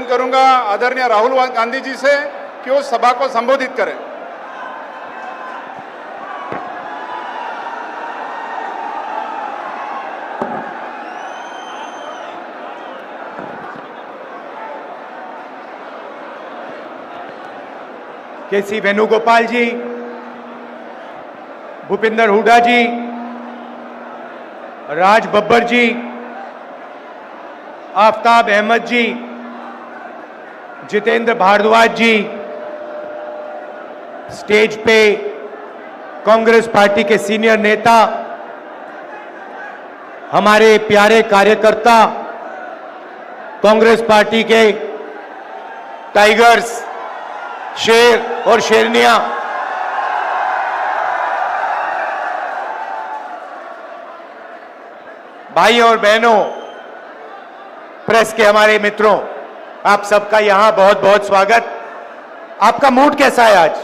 करूंगा आदरणीय राहुल गांधी जी से कि वो सभा को संबोधित करें। केसी वेणुगोपाल जी, भूपिंदर हुड्डा जी, राज बब्बर जी, आफ्ताब अहमद जी, जितेंद्र भारद्वाज जी, स्टेज पे कांग्रेस पार्टी के सीनियर नेता, हमारे प्यारे कार्यकर्ता, कांग्रेस पार्टी के टाइगर्स, शेर और शेरनियां, भाई और बहनों, प्रेस के हमारे मित्रों, आप सबका यहां बहुत बहुत स्वागत। आपका मूड कैसा है आज?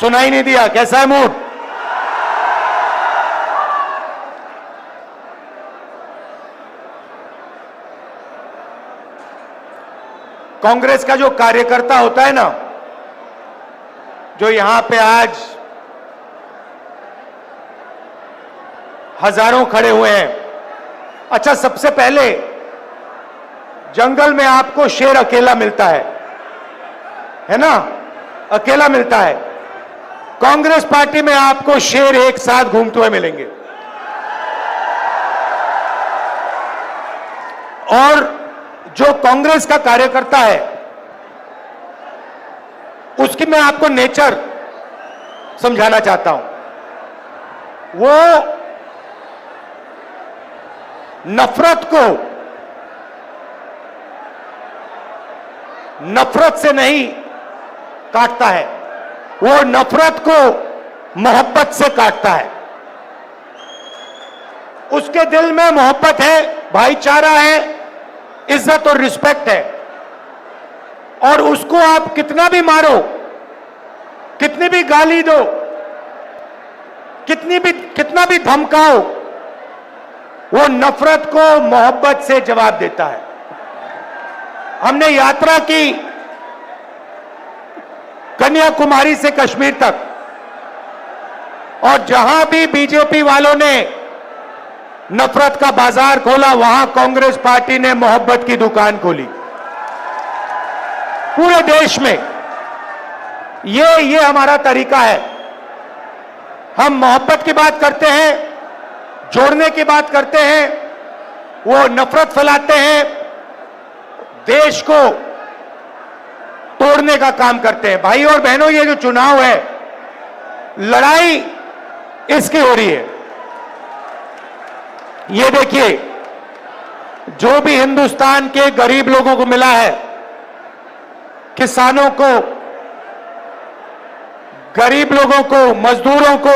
सुनाई नहीं दिया, कैसा है मूड? कांग्रेस का जो कार्यकर्ता होता है ना, जो यहां पे आज हजारों खड़े हुए हैं। अच्छा, सबसे पहले जंगल में आपको शेर अकेला मिलता है ना? अकेला मिलता है। कांग्रेस पार्टी में आपको शेर एक साथ घूमते हुए मिलेंगे। और जो कांग्रेस का कार्यकर्ता है, उसकी मैं आपको नेचर समझाना चाहता हूं। वो नफरत को नफरत से नहीं काटता है, वो नफरत को मोहब्बत से काटता है। उसके दिल में मोहब्बत है, भाईचारा है, इज्जत और रिस्पेक्ट है। और उसको आप कितना भी मारो, कितनी भी गाली दो, कितना भी धमकाओ, वो नफरत को मोहब्बत से जवाब देता है। हमने यात्रा की कन्याकुमारी से कश्मीर तक, और जहां भी बीजेपी वालों ने नफरत का बाजार खोला, वहां कांग्रेस पार्टी ने मोहब्बत की दुकान खोली। पूरे देश में ये हमारा तरीका है। हम मोहब्बत की बात करते हैं, जोड़ने की बात करते हैं, वो नफरत फैलाते हैं, देश को तोड़ने का काम करते हैं। भाई और बहनों, ये जो चुनाव है, लड़ाई इसकी हो रही है। ये देखिए, जो भी हिंदुस्तान के गरीब लोगों को मिला है, किसानों को, गरीब लोगों को, मजदूरों को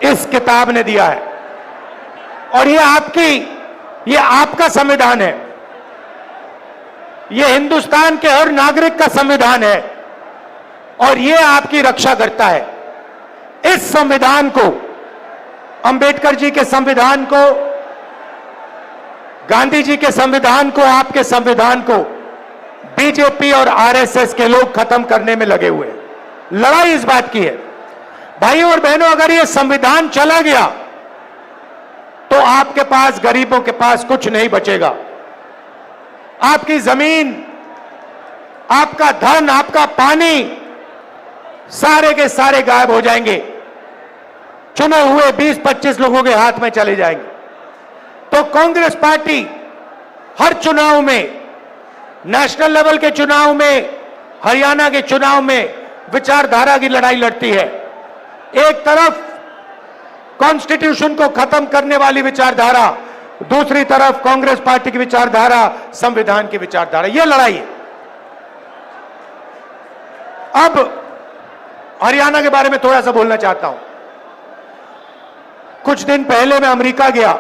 इस किताब ने दिया है। और ये आपका संविधान है, ये हिंदुस्तान के हर नागरिक का संविधान है, और ये आपकी रक्षा करता है। इस संविधान को, अंबेडकर जी के संविधान को, गांधी जी के संविधान को, आपके संविधान को बीजेपी और आरएसएस के लोग खत्म करने में लगे हुए हैं। लड़ाई इस बात की है। भाई और बहनों, अगर ये संविधान चला गया तो आपके पास, गरीबों के पास कुछ नहीं बचेगा। आपकी जमीन, आपका धन, आपका पानी, सारे के सारे गायब हो जाएंगे। चुने हुए 20-25 लोगों के हाथ में चले जाएंगे। तो कांग्रेस पार्टी हर चुनाव में, नेशनल लेवल के चुनाव में, हरियाणा के चुनाव में विचारधारा की लड़ाई लड़ती है। एक तरफ कॉन्स्टिट्यूशन को खत्म करने वाली विचारधारा, दूसरी तरफ कांग्रेस पार्टी की विचारधारा, संविधान की विचारधारा। यह लड़ाई है। अब हरियाणा के बारे में थोड़ा सा बोलना चाहता हूं। कुछ दिन पहले मैं अमेरिका गया।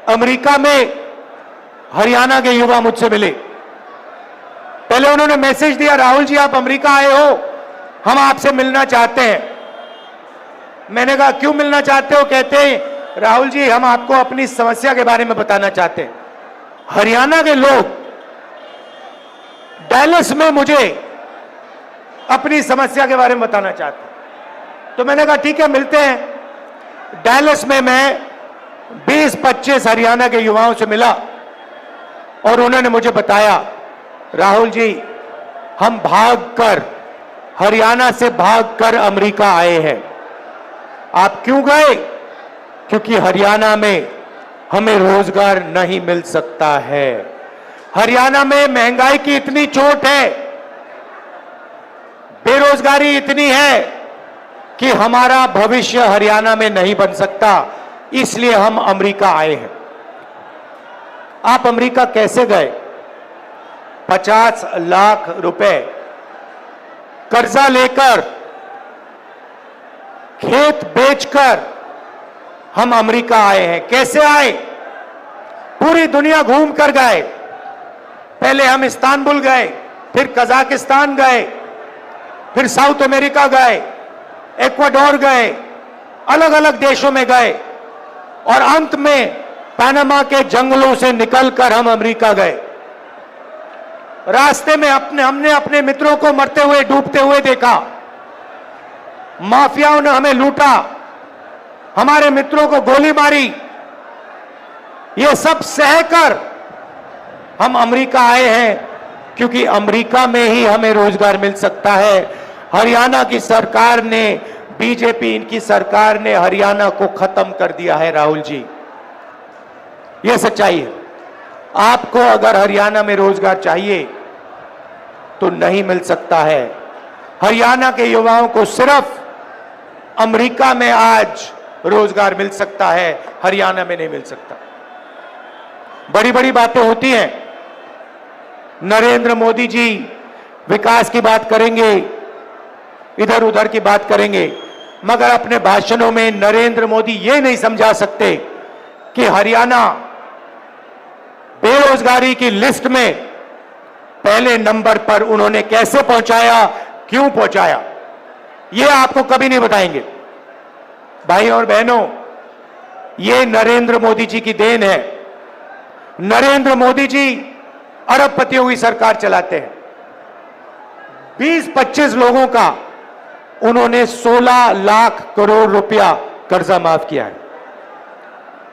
अमेरिका में हरियाणा के युवा मुझसे मिले। पहले उन्होंने मैसेज दिया, राहुल जी आप अमेरिका आए हो, हम आपसे मिलना चाहते हैं। मैंने कहा क्यों मिलना चाहते हो? कहते हैं राहुल जी, हम आपको अपनी समस्या के बारे में बताना चाहते हैं। हरियाणा के लोग डैलस में मुझे अपनी समस्या के बारे में बताना चाहते हैं, तो मैंने कहा ठीक है, मिलते हैं। डैलस में मैं 20-25 हरियाणा के युवाओं से मिला और उन्होंने मुझे बताया, राहुल जी, हम भागकर, हरियाणा से भागकर अमेरिका आए हैं। आप क्यों गए? क्योंकि हरियाणा में हमें रोजगार नहीं मिल सकता है। हरियाणा में महंगाई की इतनी चोट है, बेरोजगारी इतनी है कि हमारा भविष्य हरियाणा में नहीं बन सकता, इसलिए हम अमेरिका आए हैं। आप अमेरिका कैसे गए? 50 लाख रुपए कर्जा लेकर, खेत बेचकर हम अमेरिका आए हैं। कैसे आए? पूरी दुनिया घूम कर गए। पहले हम इस्तांबुल गए, फिर कजाकिस्तान गए, फिर साउथ अमेरिका गए, इक्वाडोर गए, अलग अलग देशों में गए और अंत में पनामा के जंगलों से निकलकर हम अमेरिका गए। रास्ते में हमने अपने मित्रों को मरते हुए, डूबते हुए देखा। माफियाओं ने हमें लूटा, हमारे मित्रों को गोली मारी। ये सब सहकर हम अमेरिका आए हैं, क्योंकि अमेरिका में ही हमें रोजगार मिल सकता है। हरियाणा की सरकार ने, बीजेपी इनकी सरकार ने हरियाणा को खत्म कर दिया है। राहुल जी, यह सच्चाई है। आपको अगर हरियाणा में रोजगार चाहिए तो नहीं मिल सकता है। हरियाणा के युवाओं को सिर्फ अमेरिका में आज रोजगार मिल सकता है, हरियाणा में नहीं मिल सकता। बड़ी बड़ी बातें होती हैं। नरेंद्र मोदी जी विकास की बात करेंगे, इधर उधर की बात करेंगे, मगर अपने भाषणों में नरेंद्र मोदी ये नहीं समझा सकते कि हरियाणा बेरोजगारी की लिस्ट में पहले नंबर पर उन्होंने कैसे पहुंचाया, क्यों पहुंचाया, ये आपको कभी नहीं बताएंगे। भाई और बहनों, ये नरेंद्र मोदी जी की देन है। नरेंद्र मोदी जी अरबपतियों की सरकार चलाते हैं। 20-25 लोगों का उन्होंने 16 लाख करोड़ रुपया कर्जा माफ किया है।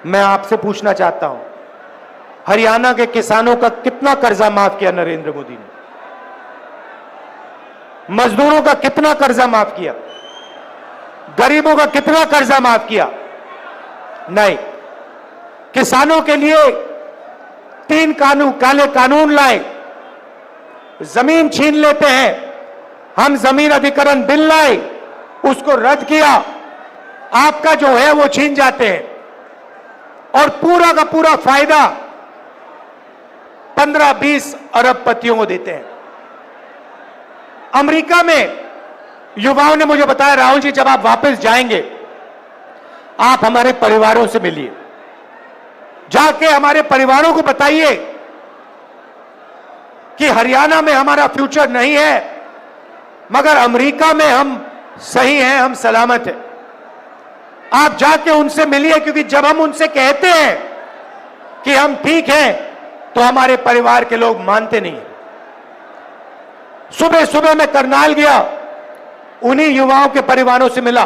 मैं आपसे पूछना चाहता हूं, हरियाणा के किसानों का कितना कर्जा माफ किया नरेंद्र मोदी ने? मजदूरों का कितना कर्जा माफ किया? गरीबों का कितना कर्जा माफ किया? नहीं। किसानों के लिए 3 काले कानून लाए। जमीन छीन लेते हैं, हम जमीन अधिग्रहण बिल लाए, उसको रद्द किया, आपका जो है वो छीन जाते हैं और पूरा का पूरा फायदा 15-20 अरबपतियों को देते हैं। अमेरिका में युवाओं ने मुझे बताया, राहुल जी, जब आप वापस जाएंगे आप हमारे परिवारों से मिलिए, जाके हमारे परिवारों को बताइए कि हरियाणा में हमारा फ्यूचर नहीं है, मगर अमेरिका में हम सही हैं, हम सलामत हैं। आप जाके उनसे मिलिए, क्योंकि जब हम उनसे कहते हैं कि हम ठीक हैं तो हमारे परिवार के लोग मानते नहीं। सुबह सुबह मैं करनाल गया, उन्हीं युवाओं के परिवारों से मिला।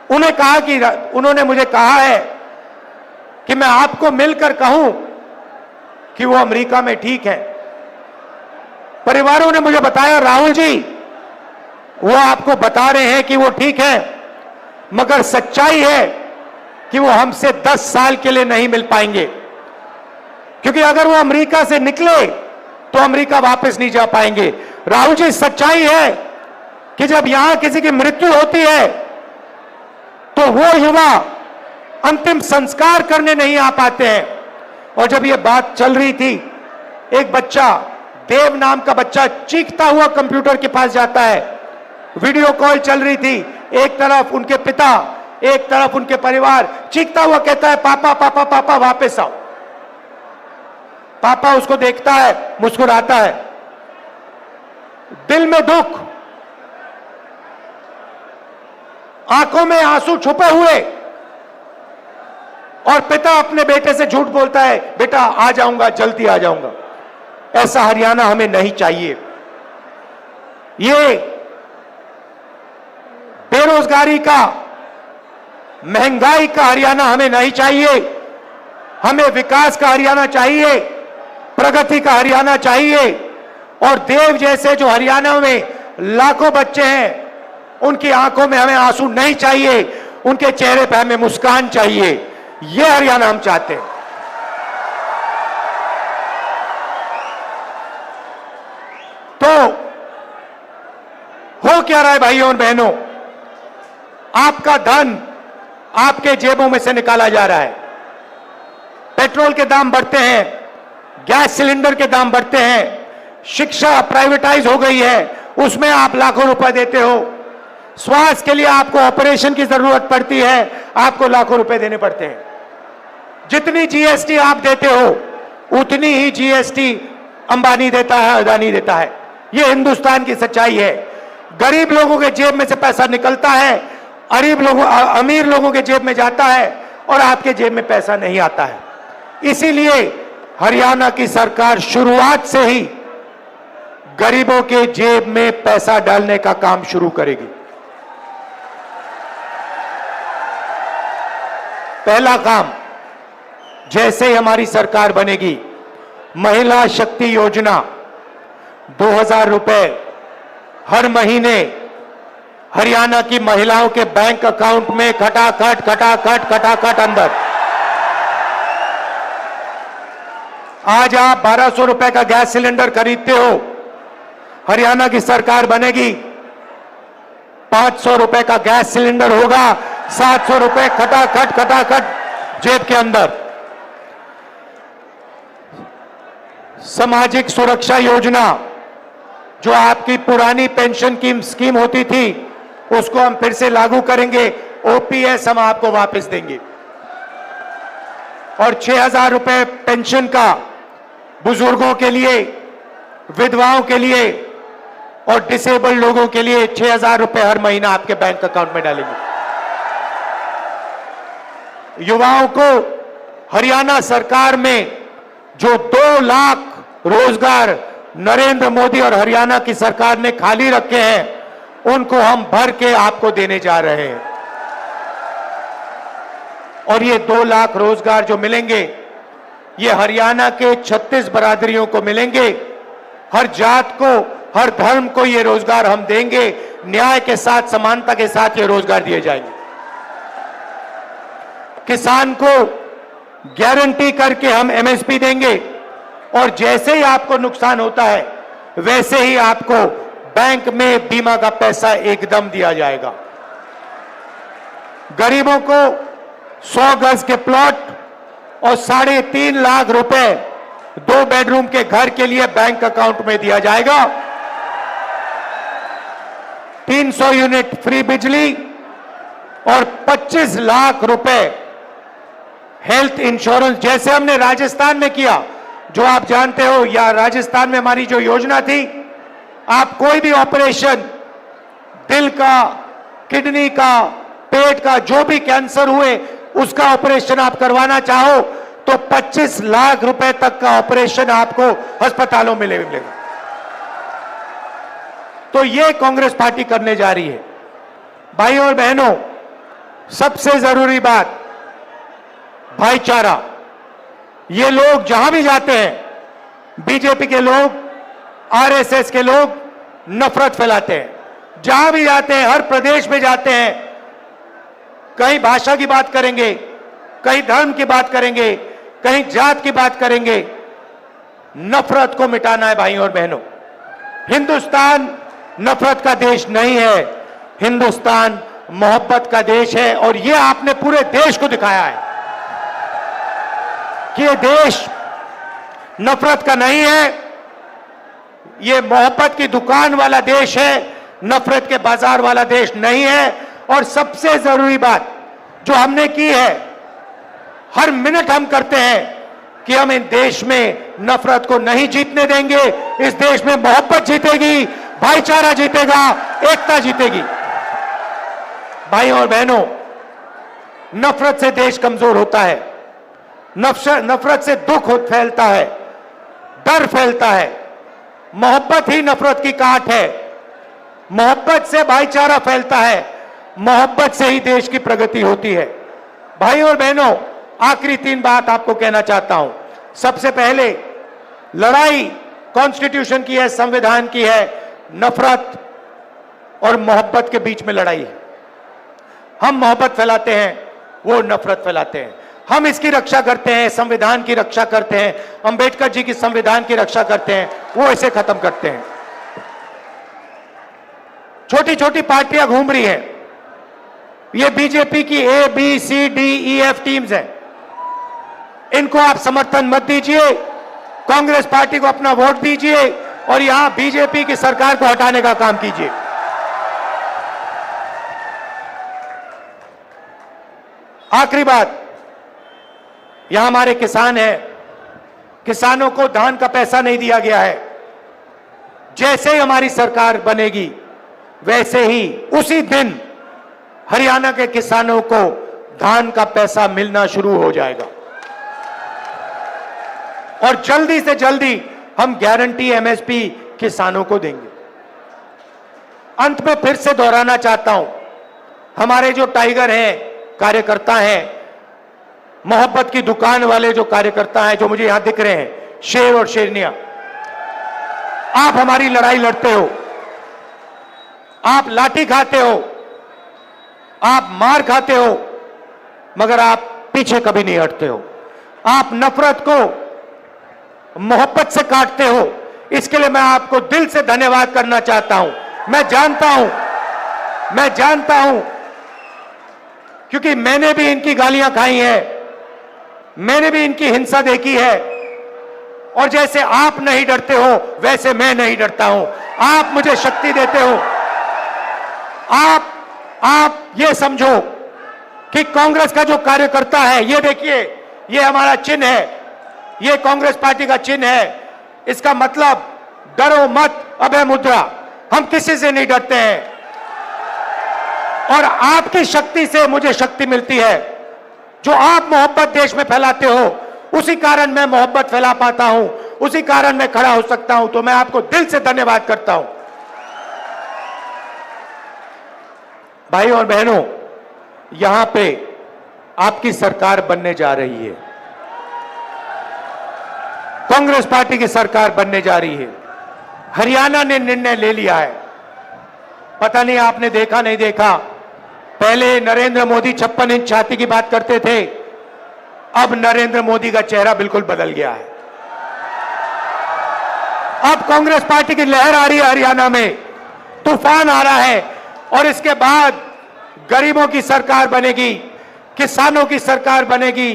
उन्होंने मुझे कहा है कि मैं आपको मिलकर कहूं कि वो अमेरिका में ठीक है। परिवारों ने मुझे बताया, राहुल जी, वो आपको बता रहे हैं कि वो ठीक है, मगर सच्चाई है कि वो हमसे 10 साल के लिए नहीं मिल पाएंगे, क्योंकि अगर वो अमेरिका से निकले तो अमेरिका वापस नहीं जा पाएंगे। राहुल जी, सच्चाई है कि जब यहां किसी की मृत्यु होती है तो वो युवा अंतिम संस्कार करने नहीं आ पाते हैं। और जब ये बात चल रही थी, एक बच्चा, देव नाम का बच्चा, चीखता हुआ कंप्यूटर के पास जाता है। वीडियो कॉल चल रही थी, एक तरफ उनके पिता, एक तरफ उनके परिवार, चीखता हुआ कहता है, पापा पापा पापा वापस आओ। पापा उसको देखता है, मुस्कुराता है, दिल में दुख, आंखों में आंसू छुपे हुए, और पिता अपने बेटे से झूठ बोलता है, बेटा आ जाऊंगा, जल्दी आ जाऊंगा। ऐसा हरियाणा हमें नहीं चाहिए। ये बेरोजगारी का, महंगाई का हरियाणा हमें नहीं चाहिए। हमें विकास का हरियाणा चाहिए, प्रगति का हरियाणा चाहिए। और देव जैसे जो हरियाणा में लाखों बच्चे हैं, उनकी आंखों में हमें आंसू नहीं चाहिए, उनके चेहरे पर हमें मुस्कान चाहिए। यह हरियाणा हम चाहते हैं। तो हो क्या रहा है भाइयों और बहनों? आपका धन आपके जेबों में से निकाला जा रहा है। पेट्रोल के दाम बढ़ते हैं, गैस सिलेंडर के दाम बढ़ते हैं, शिक्षा प्राइवेटाइज हो गई है, उसमें आप लाखों रुपए देते हो। स्वास्थ्य के लिए आपको ऑपरेशन की जरूरत पड़ती है, आपको लाखों रुपए देने पड़ते हैं। जितनी जीएसटी आप देते हो, उतनी ही जीएसटी अंबानी देता है, अदानी देता है। यह हिंदुस्तान की सच्चाई है। गरीब लोगों के जेब में से पैसा निकलता है, अमीर लोगों के जेब में जाता है, और आपके जेब में पैसा नहीं आता है। इसीलिए हरियाणा की सरकार शुरुआत से ही गरीबों के जेब में पैसा डालने का काम शुरू करेगी। पहला काम, जैसे ही हमारी सरकार बनेगी, महिला शक्ति योजना 2000 रुपए हर महीने हरियाणा की महिलाओं के बैंक अकाउंट में खटाखट अंदर। आज आप 1200 रुपए का गैस सिलेंडर खरीदते हो, हरियाणा की सरकार बनेगी, 500 रुपए का गैस सिलेंडर होगा, 700 रुपए खटाखट जेब के अंदर। सामाजिक सुरक्षा योजना, जो आपकी पुरानी पेंशन की स्कीम होती थी, उसको हम फिर से लागू करेंगे। ओपीएस हम आपको वापस देंगे। और 6000 रुपए पेंशन का बुजुर्गों के लिए, विधवाओं के लिए और डिसेबल्ड लोगों के लिए 6000 रुपए हर महीना आपके बैंक अकाउंट में डालेंगे। युवाओं को हरियाणा सरकार में जो 2 लाख रोजगार नरेंद्र मोदी और हरियाणा की सरकार ने खाली रखे हैं, उनको हम भर के आपको देने जा रहे हैं। और ये 2 लाख रोजगार जो मिलेंगे, ये हरियाणा के 36 बरादरियों को मिलेंगे। हर जात को, हर धर्म को ये रोजगार हम देंगे। न्याय के साथ, समानता के साथ ये रोजगार दिए जाएंगे। किसान को गारंटी करके हम एमएसपी देंगे, और जैसे ही आपको नुकसान होता है, वैसे ही आपको बैंक में बीमा का पैसा एकदम दिया जाएगा। गरीबों को 100 गज के प्लॉट और 3.5 लाख रुपए 2 बेडरूम के घर के लिए बैंक अकाउंट में दिया जाएगा। 300 यूनिट फ्री बिजली और 25 लाख रुपए हेल्थ इंश्योरेंस, जैसे हमने राजस्थान में किया, जो आप जानते हो। या राजस्थान में हमारी जो योजना थी, आप कोई भी ऑपरेशन, दिल का, किडनी का, पेट का, जो भी कैंसर हुए, उसका ऑपरेशन आप करवाना चाहो तो 25 लाख रुपए तक का ऑपरेशन आपको अस्पतालों में मिलेगा। तो ये कांग्रेस पार्टी करने जा रही है। भाइयों और बहनों, सबसे जरूरी बात, भाईचारा। ये लोग जहां भी जाते हैं, बीजेपी के लोग, आरएसएस के लोग नफरत फैलाते हैं। जहां भी जाते हैं, हर प्रदेश में जाते हैं, कहीं भाषा की बात करेंगे, कहीं धर्म की बात करेंगे, कहीं जात की बात करेंगे। नफरत को मिटाना है भाइयों और बहनों। हिंदुस्तान नफरत का देश नहीं है, हिंदुस्तान मोहब्बत का देश है। और यह आपने पूरे देश को दिखाया है कि यह देश नफरत का नहीं है, यह मोहब्बत की दुकान वाला देश है, नफरत के बाजार वाला देश नहीं है। और सबसे जरूरी बात जो हमने की है, हर मिनट हम करते हैं कि हम इन देश में नफरत को नहीं जीतने देंगे। इस देश में मोहब्बत जीतेगी, भाईचारा जीतेगा, एकता जीतेगी। भाइयों और बहनों, नफरत से देश कमजोर होता है। नफरत से दुख फैलता है, डर फैलता है। मोहब्बत ही नफरत की काट है, मोहब्बत से भाईचारा फैलता है, मोहब्बत से ही देश की प्रगति होती है। भाइयों और बहनों, आखिरी 3 बात आपको कहना चाहता हूं। सबसे पहले, लड़ाई कॉन्स्टिट्यूशन की है, संविधान की है, नफरत और मोहब्बत के बीच में लड़ाई है। हम मोहब्बत फैलाते हैं, वो नफरत फैलाते हैं। हम इसकी रक्षा करते हैं, संविधान की रक्षा करते हैं, अंबेडकर जी की संविधान की रक्षा करते हैं, वो इसे खत्म करते हैं। छोटी छोटी पार्टियां घूम रही हैं, ये बीजेपी की A B C D E F teams हैं। इनको आप समर्थन मत दीजिए, कांग्रेस पार्टी को अपना वोट दीजिए और यहां बीजेपी की सरकार को हटाने का काम कीजिए। आखिरी बात, यहां हमारे किसान हैं, किसानों को धान का पैसा नहीं दिया गया है। जैसे ही हमारी सरकार बनेगी, वैसे ही उसी दिन हरियाणा के किसानों को धान का पैसा मिलना शुरू हो जाएगा और जल्दी से जल्दी हम गारंटी एमएसपी किसानों को देंगे। अंत में फिर से दोहराना चाहता हूं, हमारे जो टाइगर हैं, कार्यकर्ता हैं, मोहब्बत की दुकान वाले जो कार्यकर्ता हैं, जो मुझे यहां दिख रहे हैं, शेर और शेरनियां, आप हमारी लड़ाई लड़ते हो, आप लाठी खाते हो, आप मार खाते हो, मगर आप पीछे कभी नहीं हटते हो। आप नफरत को मोहब्बत से काटते हो। इसके लिए मैं आपको दिल से धन्यवाद करना चाहता हूं। मैं जानता हूं क्योंकि मैंने भी इनकी गालियां खाई हैं, मैंने भी इनकी हिंसा देखी है, और जैसे आप नहीं डरते हो वैसे मैं नहीं डरता हूं। आप मुझे शक्ति देते हो। आप ये समझो कि कांग्रेस का जो कार्यकर्ता है, ये देखिए, ये हमारा चिन्ह है, ये कांग्रेस पार्टी का चिन्ह है। इसका मतलब डरो मत, अभय मुद्रा। हम किसी से नहीं डरते हैं और आपकी शक्ति से मुझे शक्ति मिलती है। जो आप मोहब्बत देश में फैलाते हो, उसी कारण मैं मोहब्बत फैला पाता हूं, उसी कारण मैं खड़ा हो सकता हूं। तो मैं आपको दिल से धन्यवाद करता हूं। भाइयों और बहनों, यहां पे आपकी सरकार बनने जा रही है, कांग्रेस पार्टी की सरकार बनने जा रही है। हरियाणा ने निर्णय ले लिया है। पता नहीं आपने देखा नहीं देखा, पहले नरेंद्र मोदी 56 इंच छाती की बात करते थे, अब नरेंद्र मोदी का चेहरा बिल्कुल बदल गया है। अब कांग्रेस पार्टी की लहर आ रही है, हरियाणा में तूफान आ रहा है, और इसके बाद गरीबों की सरकार बनेगी, किसानों की सरकार बनेगी,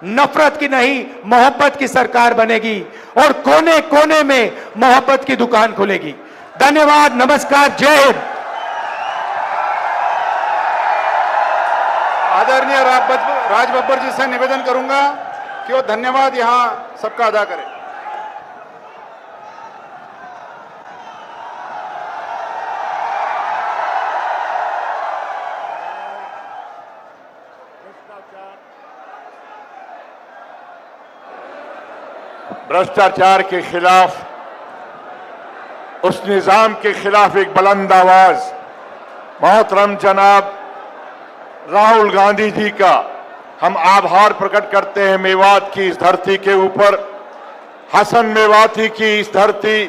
नफरत की नहीं मोहब्बत की सरकार बनेगी, और कोने कोने में मोहब्बत की दुकान खुलेगी। धन्यवाद, नमस्कार, जय हिंद। आदरणीय राज बब्बर जी से निवेदन करूंगा कि वो धन्यवाद यहां सबका अदा करें। भ्रष्टाचार के खिलाफ, उस निजाम के खिलाफ एक बुलंद आवाज मोहतरम जनाब राहुल गांधी जी का हम आभार प्रकट करते हैं। मेवात की इस धरती के ऊपर, हसन मेवाती की इस धरती